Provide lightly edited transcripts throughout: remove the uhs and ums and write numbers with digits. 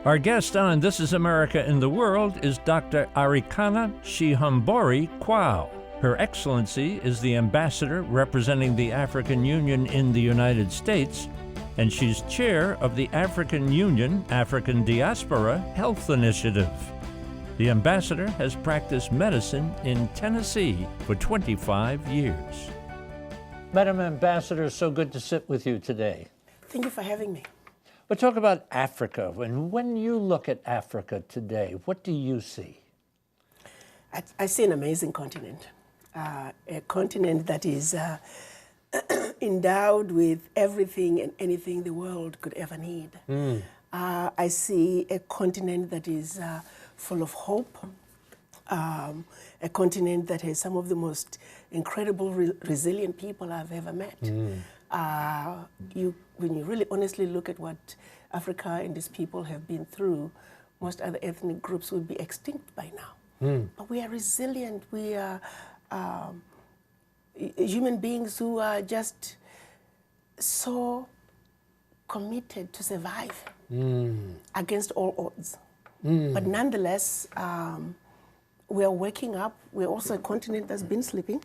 Our guest on This is America in the World is Dr. Arikana Chihombori-Quao. Her Excellency is the Ambassador representing the African Union in the United States, and she's chair of the African Union African Diaspora Health Initiative. The ambassador has practiced medicine in Tennessee for 25 years. Madam Ambassador, so good to sit with you today. Thank you for having me. We'll talk about Africa. When you look at Africa today, what do you see? I see an amazing continent, a continent that is endowed with everything and anything the world could ever need. I see a continent that is full of hope, a continent that has some of the most incredible, resilient people I've ever met. When you really honestly look at what Africa and its people have been through, most other ethnic groups would be extinct by now. But we are resilient. We are human beings who are just so committed to survive against all odds. But nonetheless, we are waking up. We're also a continent that's been sleeping.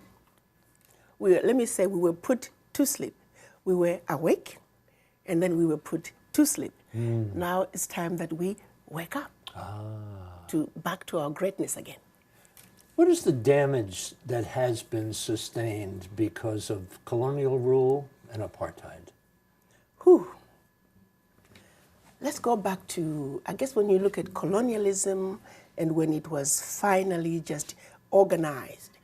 Let me say we were put to sleep. We were awake, and then we were put to sleep. Now it's time that we wake up back to our greatness again. What is the damage that has been sustained because of colonial rule and apartheid? Let's go back to, I guess, when you look at colonialism and when it was finally just organized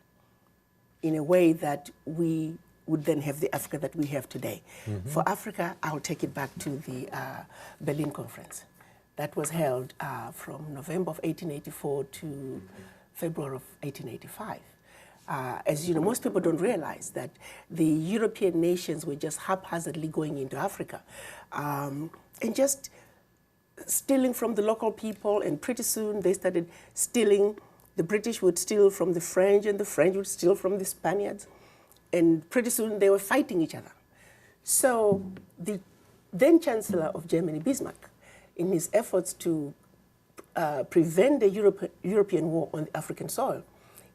in a way that we would then have the Africa that we have today. For Africa, I'll take it back to the Berlin Conference. That was held from November of 1884 to February of 1885. As you know, most people don't realize that the European nations were just haphazardly going into Africa and just stealing from the local people, and pretty soon they started stealing. The British would steal from the French, and the French would steal from the Spaniards. And pretty soon they were fighting each other. So the then Chancellor of Germany, Bismarck, in his efforts to prevent the European war on the African soil,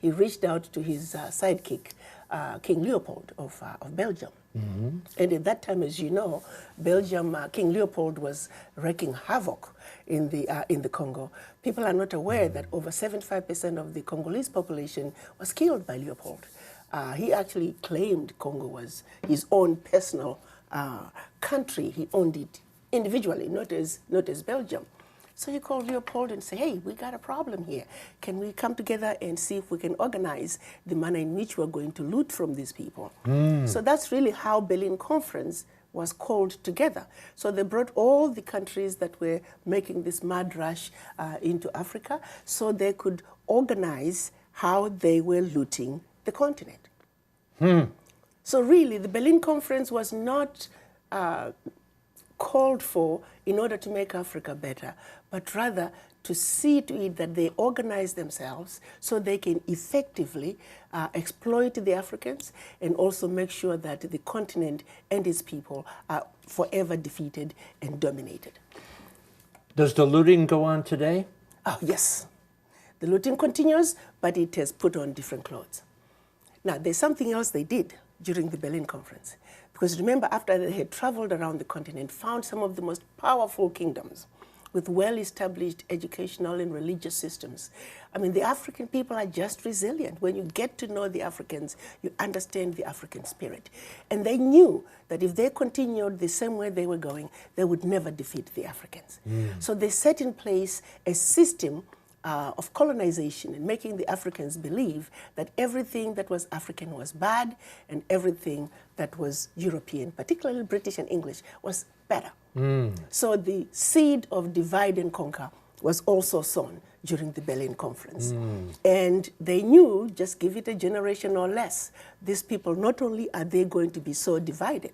he reached out to his sidekick, King Leopold of Belgium. And at that time, as you know, Belgium, King Leopold was wreaking havoc in the Congo. People are not aware that over 75% of the Congolese population was killed by Leopold. He actually claimed Congo was his own personal country. He owned it individually, not as Belgium. So you call Leopold and say, hey, we got a problem here. Can we come together and see if we can organize the manner in which we're going to loot from these people? So that's really how Berlin Conference was called together. So they brought all the countries that were making this mad rush into Africa so they could organize how they were looting the continent. So really, the Berlin Conference was not called for in order to make Africa better, but rather to see to it that they organize themselves so they can effectively exploit the Africans and also make sure that the continent and its people are forever defeated and dominated. Does the looting go on today? Oh, yes. The looting continues, but it has put on different clothes. Now, there's something else they did during the Berlin Conference. Because remember, after they had traveled around the continent, found some of the most powerful kingdoms with well-established educational and religious systems. I mean, the African people are just resilient. When you get to know the Africans, you understand the African spirit. And they knew that if they continued the same way they were going, they would never defeat the Africans. So they set in place a system of colonization and making the Africans believe that everything that was African was bad and everything that was European, particularly British and English, was better. So the seed of divide and conquer was also sown during the Berlin Conference. And they knew, just give it a generation or less, these people, not only are they going to be so divided,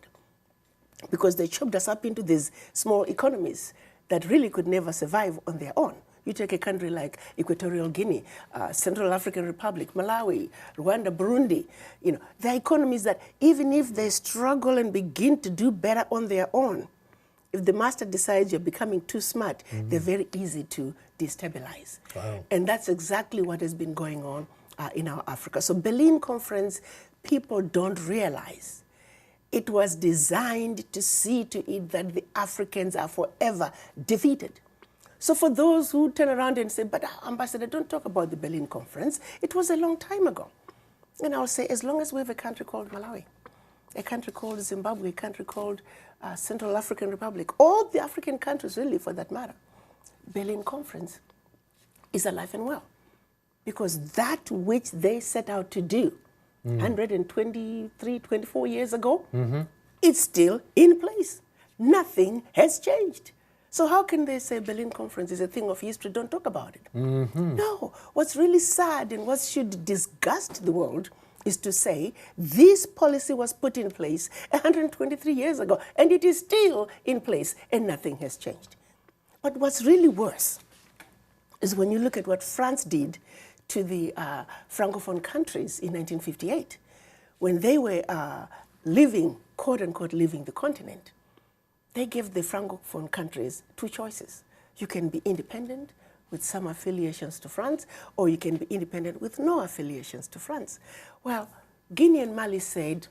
because they chopped us up into these small economies that really could never survive on their own. You take a country like Equatorial Guinea, Central African Republic, Malawi, Rwanda, Burundi, you know, they're economies that even if they struggle and begin to do better on their own, If the master decides you're becoming too smart, they're very easy to destabilize. Wow. And that's exactly what has been going on in our Africa. So Berlin Conference, people don't realize it was designed to see to it that the Africans are forever defeated. So for those who turn around and say, but Ambassador, don't talk about the Berlin Conference, it was a long time ago. And I'll say, as long as we have a country called Malawi, a country called Zimbabwe, a country called Central African Republic, all the African countries really for that matter, Berlin Conference is alive and well. Because that which they set out to do 123, 24 years ago, it's still in place. Nothing has changed. So how can they say Berlin Conference is a thing of history, don't talk about it? No, what's really sad and what should disgust the world is to say this policy was put in place 123 years ago and it is still in place and nothing has changed. But what's really worse is when you look at what France did to the Francophone countries in 1958, when they were living, quote unquote, leaving the continent, they gave the Francophone countries two choices. You can be independent with some affiliations to France, or you can be independent with no affiliations to France. Well, Guinea and Mali said,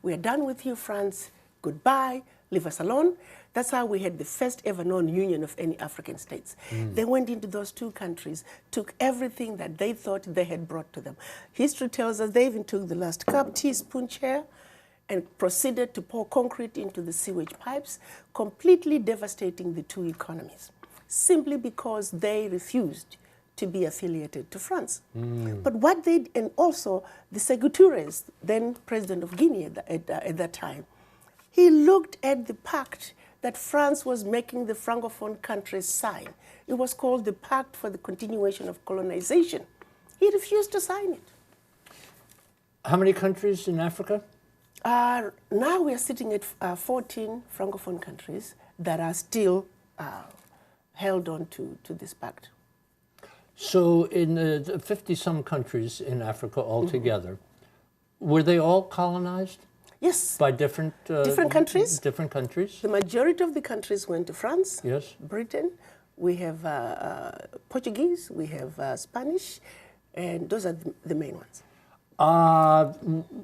we are done with you, France, goodbye, leave us alone. That's how we had the first ever known union of any African states. They went into those two countries, took everything that they thought they had brought to them. History tells us they even took the last cup, teaspoon, chair, and proceeded to pour concrete into the sewage pipes, completely devastating the two economies, simply because they refused to be affiliated to France. But what they, and also the Sékou Touré, then president of Guinea at that time, he looked at the pact that France was making the Francophone countries sign. It was called the Pact for the Continuation of Colonization. He refused to sign it. How many countries in Africa? Now we are sitting at 14 Francophone countries that are still held on to this pact. So in the 50-some countries in Africa altogether, were they all colonized? Yes. By different countries? Different countries. The majority of the countries went to France, yes, Britain. We have Portuguese, we have Spanish, and those are the main ones.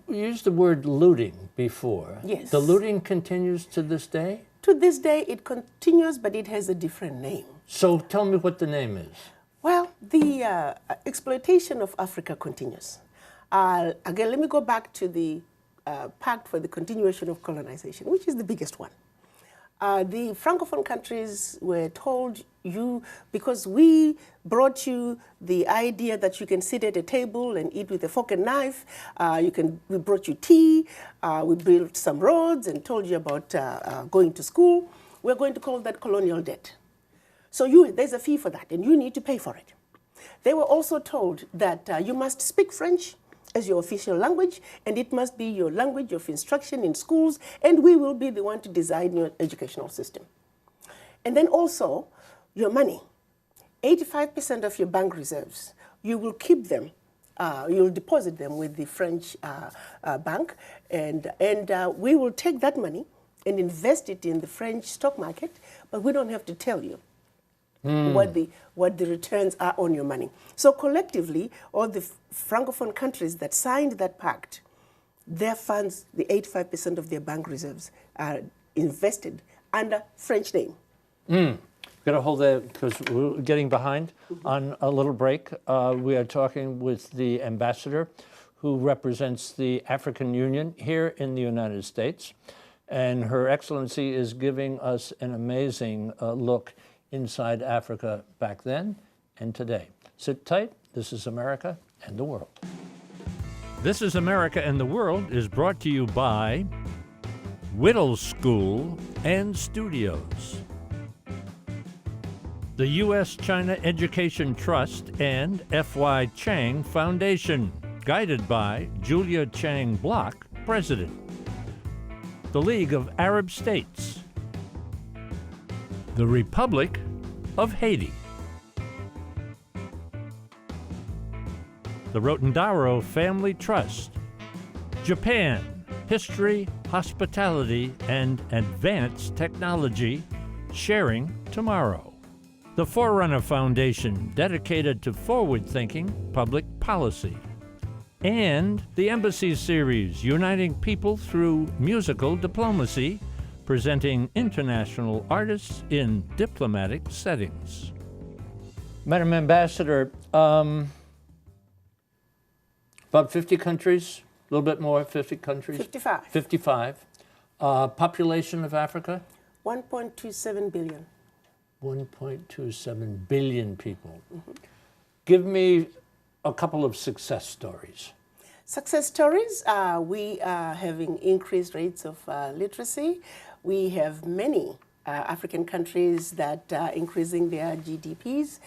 We used the word looting before. Yes. The looting continues to this day? To this day, it continues, but it has a different name. So tell me what the name is. Well, the exploitation of Africa continues. Again, let me go back to the Pact for the Continuation of Colonization, which is the biggest one. The Francophone countries were told you, because we brought you the idea that you can sit at a table and eat with a fork and knife, we brought you tea, we built some roads and told you about going to school, we're going to call that colonial debt. So there's a fee for that and you need to pay for it. They were also told that you must speak French as your official language, and it must be your language of instruction in schools, and we will be the one to design your educational system. And then also, your money. 85% of your bank reserves, you will keep them, you'll deposit them with the French bank, and we will take that money and invest it in the French stock market, but we don't have to tell you what the returns are on your money. So collectively, all the Francophone countries that signed that pact, their funds, the 85% of their bank reserves, are invested under French name. Got to hold that because we're getting behind on a little break. We are talking with the ambassador who represents the African Union here in the United States. And Her Excellency is giving us an amazing look inside Africa back then and today. Sit tight. This is America and the World. This is America and the World is brought to you by Whittle School and Studios, the U.S.-China Education Trust and F.Y. Chang Foundation, guided by Julia Chang Block, President, the League of Arab States, the Republic of Haiti, the Rotendaro Family Trust, Japan, History hospitality, and advanced technology, sharing tomorrow. The Forerunner Foundation, dedicated to forward-thinking public policy. And the Embassy Series, uniting people through musical diplomacy, presenting international artists in diplomatic settings. Madam Ambassador, about 50 countries, a little bit more, 50 countries? 55. 55. Population of Africa? 1.27 billion. 1.27 billion people. Mm-hmm. Give me a couple of success stories. Success stories, we are having increased rates of literacy. We have many African countries that are increasing their GDPs.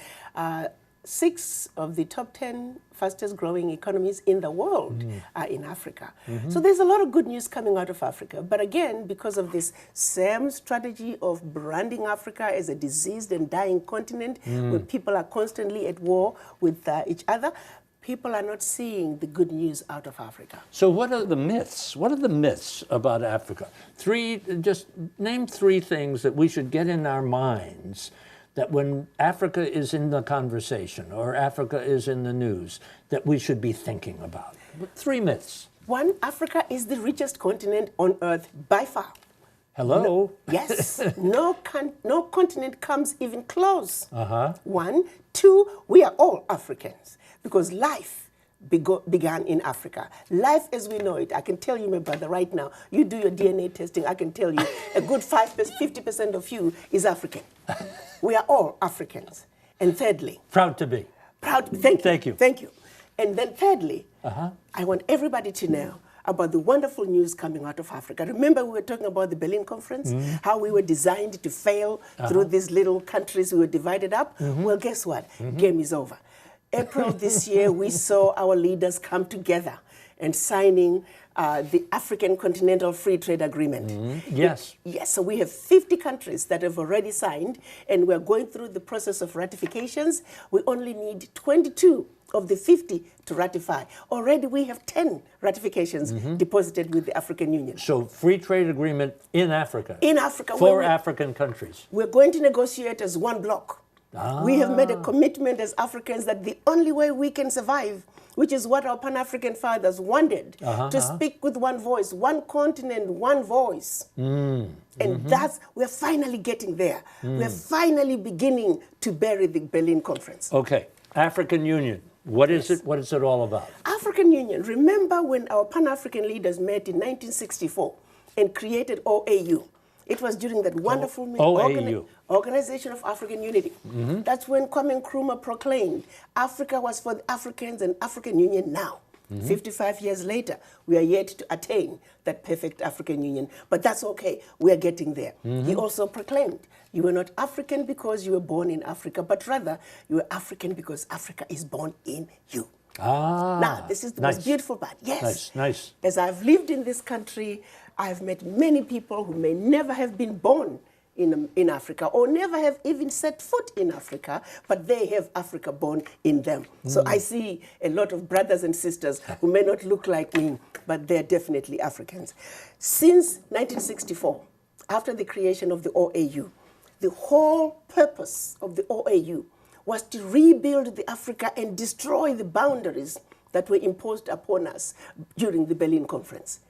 6 of the top 10 fastest growing economies in the world are in Africa. Mm-hmm. So there's a lot of good news coming out of Africa. But again, because of this same strategy of branding Africa as a diseased and dying continent where people are constantly at war with each other, people are not seeing the good news out of Africa. So what are the myths? What are the myths about Africa? Just name 3 things that we should get in our minds that when Africa is in the conversation or Africa is in the news, that we should be thinking about. 3 myths. 1, Africa is the richest continent on earth by far. Hello? No, yes. no continent comes even close. 1. 2, we are all Africans because life began in Africa. Life as we know it, I can tell you, my brother, right now, you do your DNA testing, I can tell you a good 50% of you is African. We are all Africans. And thirdly... Proud to be. Proud. Thank you. Thank you. Thank you. And then thirdly, I want everybody to know about the wonderful news coming out of Africa. Remember we were talking about the Berlin Conference, how we were designed to fail through these little countries, we were divided up? Well, guess what? Game is over. April this year, we saw our leaders come together and signing the African Continental Free Trade Agreement. Yes. Yes, so we have 50 countries that have already signed, and we're going through the process of ratifications. We only need 22 of the 50 to ratify. Already we have 10 ratifications deposited with the African Union. So free trade agreement in Africa. In Africa. For African countries. We're going to negotiate as one bloc. We have made a commitment as Africans that the only way we can survive, which is what our Pan-African fathers wanted, to speak with one voice, one continent, one voice. And we're finally getting there. We're finally beginning to bury the Berlin Conference. Okay, African Union. What is it? What is it all about? African Union. Remember when our Pan-African leaders met in 1964 and created OAU? It was during that wonderful Organization of African Unity. That's when Kwame Nkrumah proclaimed Africa was for the Africans and African Union now. 55 years later, we are yet to attain that perfect African Union. But that's okay. We are getting there. He also proclaimed you were not African because you were born in Africa, but rather you were African because Africa is born in you. Now, this is the most beautiful part. Yes. Nice. As I've lived in this country, I've met many people who may never have been born in Africa or never have even set foot in Africa, but they have Africa born in them. So I see a lot of brothers and sisters who may not look like me, but they're definitely Africans. Since 1964, after the creation of the OAU, the whole purpose of the OAU was to rebuild the Africa and destroy the boundaries that were imposed upon us during the Berlin Conference.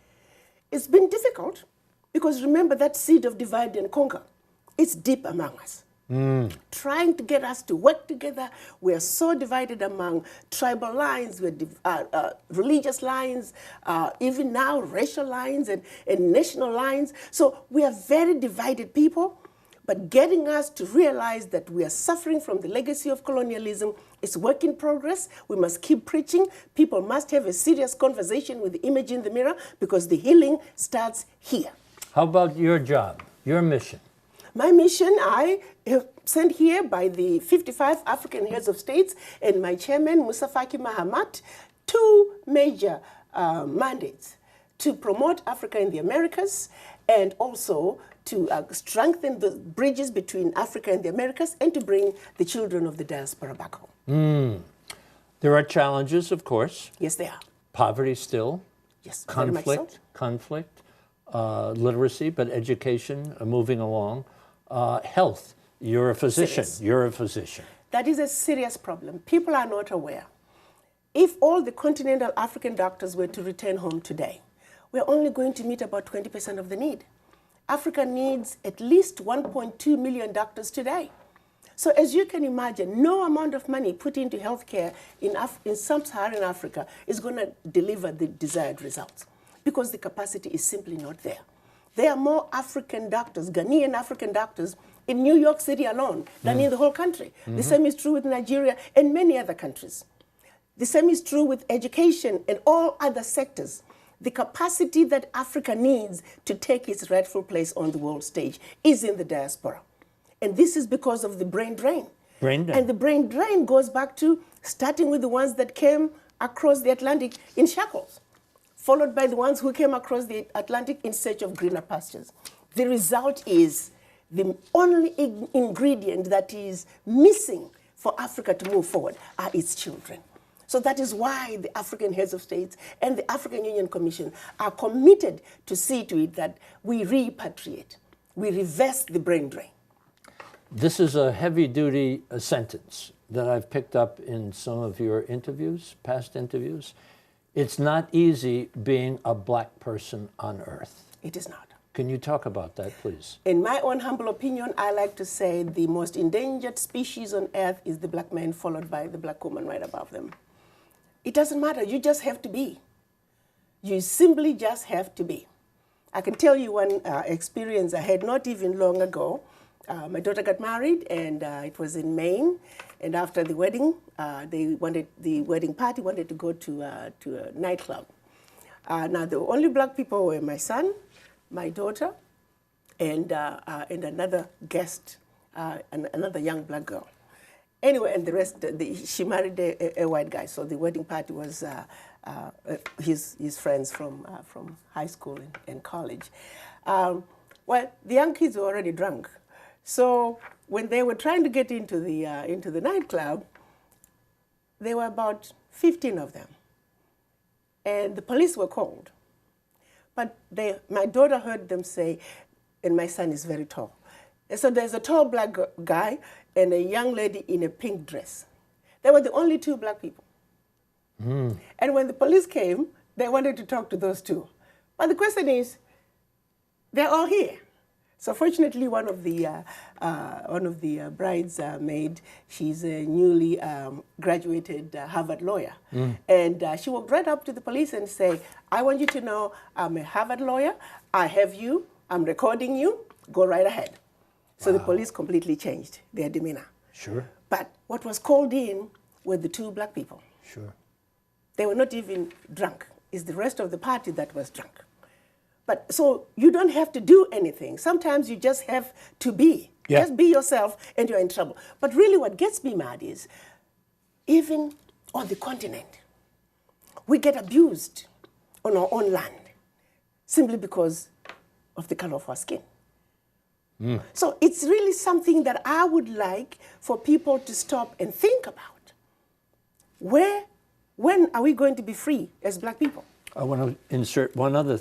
It's been difficult because remember that seed of divide and conquer, it's deep among us. Trying to get us to work together, we are so divided among tribal lines, religious lines, even now racial lines and national lines. So we are very divided people. But getting us to realize that we are suffering from the legacy of colonialism is work in progress. We must keep preaching. People must have a serious conversation with the image in the mirror because the healing starts here. How about your job, your mission? My mission, I have sent here by the 55 African heads of states and my chairman, Musa Faki Mahamat, 2 major mandates: to promote Africa in the Americas and also to strengthen the bridges between Africa and the Americas and to bring the children of the diaspora back home. There are challenges, of course. Yes, there are. Poverty still. Yes, conflict, very much so. conflict. literacy, but education, moving along. Health, you're a physician. Serious. You're a physician. That is a serious problem. People are not aware. If all the continental African doctors were to return home today, we're only going to meet about 20% of the need. Africa needs at least 1.2 million doctors today. So as you can imagine, no amount of money put into healthcare in sub-Saharan Africa is going to deliver the desired results because the capacity is simply not there. There are more African doctors, Ghanaian African doctors, in New York City alone than in the whole country. The same is true with Nigeria and many other countries. The same is true with education and all other sectors. The capacity that Africa needs to take its rightful place on the world stage is in the diaspora. And this is because of the brain drain. Brain drain. And the brain drain goes back to starting with the ones that came across the Atlantic in shackles, followed by the ones who came across the Atlantic in search of greener pastures. The result is the only ingredient that is missing for Africa to move forward are its children. So that is why the African heads of states and the African Union Commission are committed to see to it that we repatriate, we reverse the brain drain. This is a heavy-duty sentence that I've picked up in some of your interviews, past interviews. It's not easy being a black person on Earth. It is not. Can you talk about that, please? In my own humble opinion, I like to say the most endangered species on Earth is the black man, followed by the black woman right above them. It doesn't matter. You just have to be. You simply just have to be. I can tell you one experience I had not even long ago. My daughter got married, and it was in Maine. And after the wedding, the wedding party wanted to go to a nightclub. Now, the only black people were my son, my daughter, and another guest, another young black girl. Anyway, and the rest, she married a white guy, so the wedding party was his friends from high school and college. Well, the young kids were already drunk. So when they were trying to get into the nightclub, there were about 15 of them. And the police were called. But my daughter heard them say, and my son is very tall. And so there's a tall black guy and a young lady in a pink dress. They were the only two black people. And when the police came, they wanted to talk to those two. But the question is, they're all here. So fortunately, one of the bridesmaid, she's a newly graduated Harvard lawyer, and she walked right up to the police and say, "I want you to know I'm a Harvard lawyer. I have you. I'm recording you. Go right ahead." So the police completely changed their demeanor. Sure. But what was called in were the two black people. Sure. They were not even drunk. It's the rest of the party that was drunk. But so you don't have to do anything. Sometimes you just have to be. Yeah. Just be yourself and you're in trouble. But really what gets me mad is, even on the continent, we get abused on our own land simply because of the color of our skin. So it's really something that I would like for people to stop and think about. When are we going to be free as black people? I want to insert one other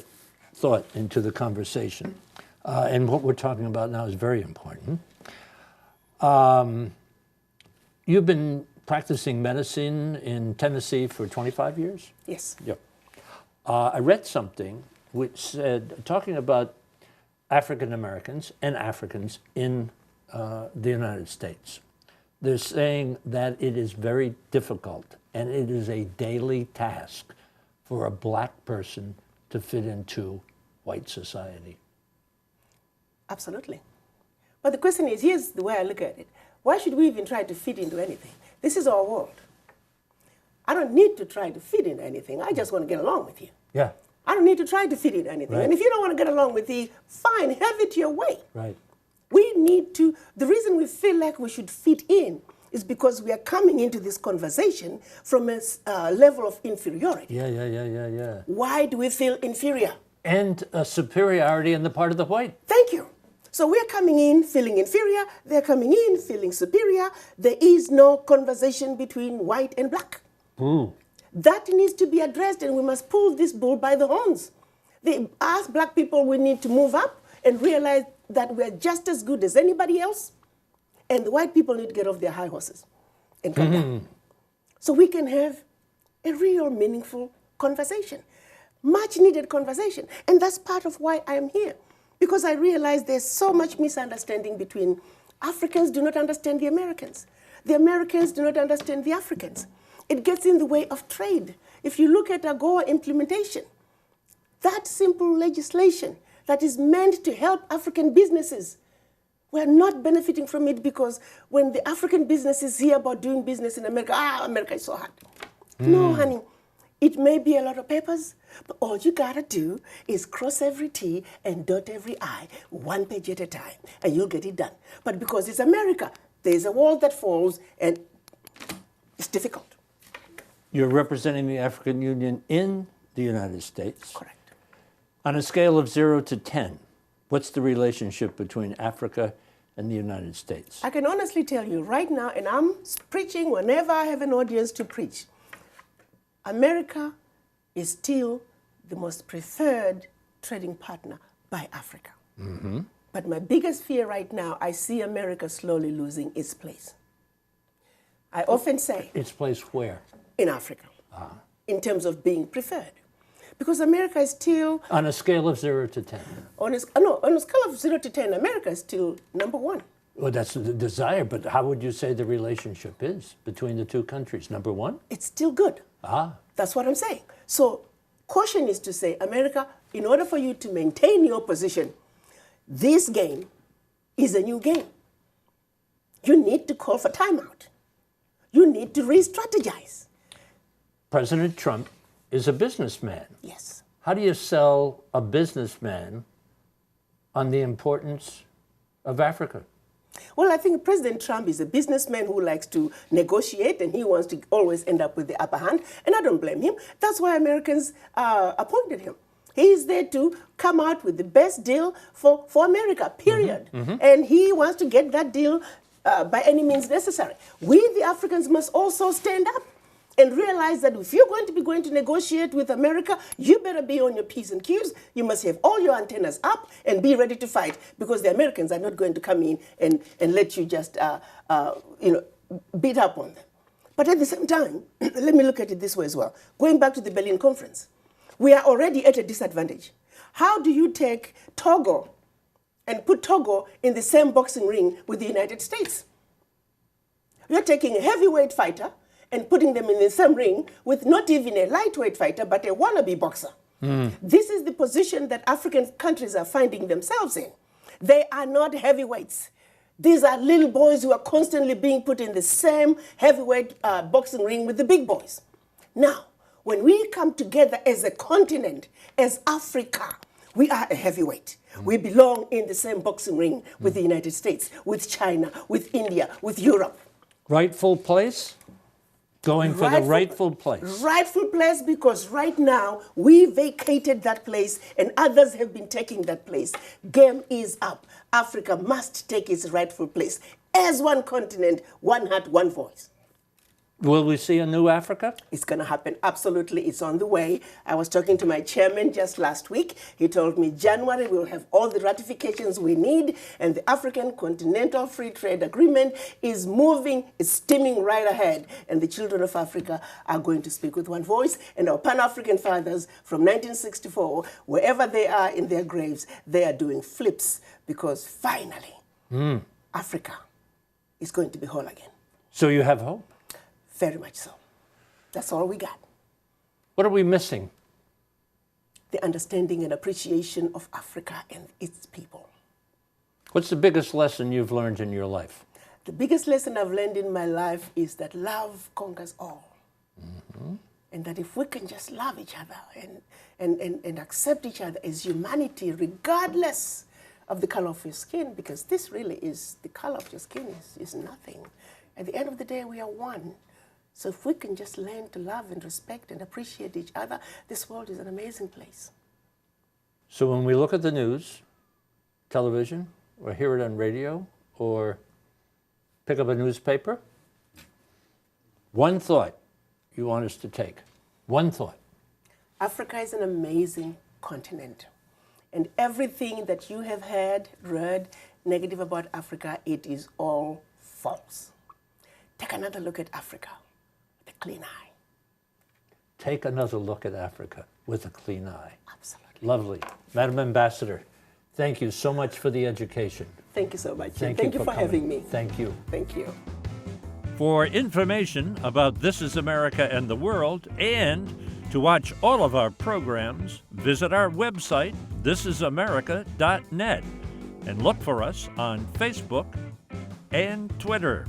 thought into the conversation. And what we're talking about now is very important. You've been practicing medicine in Tennessee for 25 years? Yes. Yep. I read something which said, talking about African Americans and Africans in the United States, they're saying that it is very difficult and it is a daily task for a black person to fit into white society. Absolutely. But the question is, here's the way I look at it. Why should we even try to fit into anything? This is our world. I don't need to try to fit into anything. I just want to get along with you. Yeah. I don't need to try to fit into anything. Right. And if you don't want to get along with me, fine, have it your way. Right. We need to, the reason we feel like we should fit in is because we are coming into this conversation from a level of inferiority. Yeah. Why do we feel inferior? And a superiority on the part of the white. Thank you. So we're coming in feeling inferior, they're coming in feeling superior. There is no conversation between white and black. That needs to be addressed, and we must pull this bull by the horns. Us black people, we need to move up and realize that we're just as good as anybody else. And the white people need to get off their high horses and come down. So we can have a real meaningful conversation, much needed conversation. And that's part of why I'm here. Because I realize there's so much misunderstanding between Africans do not understand the Americans. The Americans do not understand the Africans. It gets in the way of trade. If you look at AGOA implementation, that simple legislation that is meant to help African businesses, we're not benefiting from it because when the African businesses hear about doing business in America, America is so hard. No, honey, it may be a lot of papers, but all you gotta do is cross every T and dot every I, one page at a time, and you'll get it done. But because it's America, there's a wall that falls, and it's difficult. You're representing the African Union in the United States. Correct. On a scale of 0 to 10, what's the relationship between Africa and the United States? I can honestly tell you right now, and I'm preaching whenever I have an audience to preach, America is still the most preferred trading partner by Africa. But my biggest fear right now, I see America slowly losing its place. I often say... Its place where? In Africa, in terms of being preferred. Because America is still... On a scale of 0 to 10? On a scale of 0 to 10, America is still number one. Well, that's the desire, but how would you say the relationship is between the two countries? Number one? It's still good. That's what I'm saying. So caution is to say, America, in order for you to maintain your position, this game is a new game. You need to call for timeout. You need to re-strategize. President Trump is a businessman. Yes. How do you sell a businessman on the importance of Africa? Well, I think President Trump is a businessman who likes to negotiate, and he wants to always end up with the upper hand, and I don't blame him. That's why Americans appointed him. He is there to come out with the best deal for America, period. And he wants to get that deal by any means necessary. We, the Africans, must also stand up and realize that if you're going to negotiate with America, you better be on your P's and Q's. You must have all your antennas up and be ready to fight, because the Americans are not going to come in and let you just beat up on them. But at the same time, let me look at it this way as well. Going back to the Berlin Conference, we are already at a disadvantage. How do you take Togo and put Togo in the same boxing ring with the United States? You're taking a heavyweight fighter and putting them in the same ring with not even a lightweight fighter, but a wannabe boxer. This is the position that African countries are finding themselves in. They are not heavyweights. These are little boys who are constantly being put in the same heavyweight boxing ring with the big boys. Now, when we come together as a continent, as Africa, we are a heavyweight. We belong in the same boxing ring with the United States, with China, with India, with Europe. Rightful place? Going for the rightful place. Rightful place, because right now we vacated that place and others have been taking that place. Game is up. Africa must take its rightful place as one continent, one heart, one voice. Will we see a new Africa? It's going to happen. Absolutely. It's on the way. I was talking to my chairman just last week. He told me January we'll have all the ratifications we need, and the African Continental Free Trade Agreement is moving, it's steaming right ahead. And the children of Africa are going to speak with one voice, and our Pan-African fathers from 1964, wherever they are in their graves, they are doing flips, because finally, Africa is going to be whole again. So you have hope? Very much so. That's all we got. What are we missing? The understanding and appreciation of Africa and its people. What's the biggest lesson you've learned in your life? The biggest lesson I've learned in my life is that love conquers all. And that if we can just love each other and accept each other as humanity, regardless of the color of your skin, because this really is, the color of your skin is nothing. At the end of the day, we are one. So if we can just learn to love and respect and appreciate each other, this world is an amazing place. So when we look at the news, television, or hear it on radio, or pick up a newspaper, one thought you want us to take. One thought. Africa is an amazing continent. And everything that you have read negative about Africa, it is all false. Take another look at Africa with a clean eye. Take another look at Africa with a clean eye. Absolutely. Lovely. Madam Ambassador, thank you so much for the education. Thank you so much. Thank you you for having me. Thank you. Thank you. For information about This Is America and the World, and to watch all of our programs, visit our website, thisisamerica.net, and look for us on Facebook and Twitter.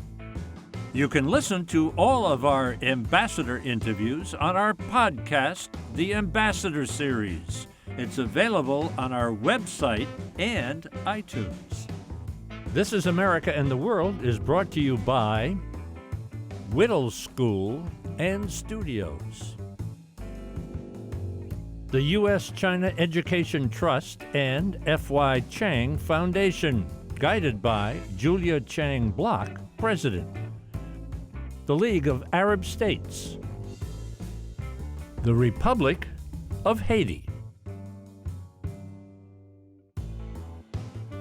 You can listen to all of our ambassador interviews on our podcast, The Ambassador Series. It's available on our website and iTunes. This Is America and the World is brought to you by Whittle School and Studios, the U.S.-China Education Trust and F.Y. Chang Foundation, guided by Julia Chang Block, President, the League of Arab States, the Republic of Haiti,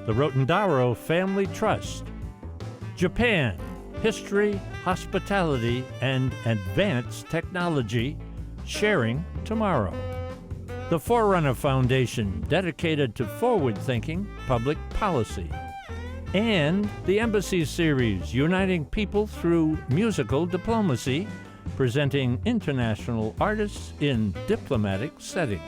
the Rotondaro Family Trust, Japan, History, Hospitality, and Advanced Technology, sharing tomorrow. The Forerunner Foundation, dedicated to forward-thinking public policy. And the Embassy Series, uniting people through musical diplomacy, presenting international artists in diplomatic settings.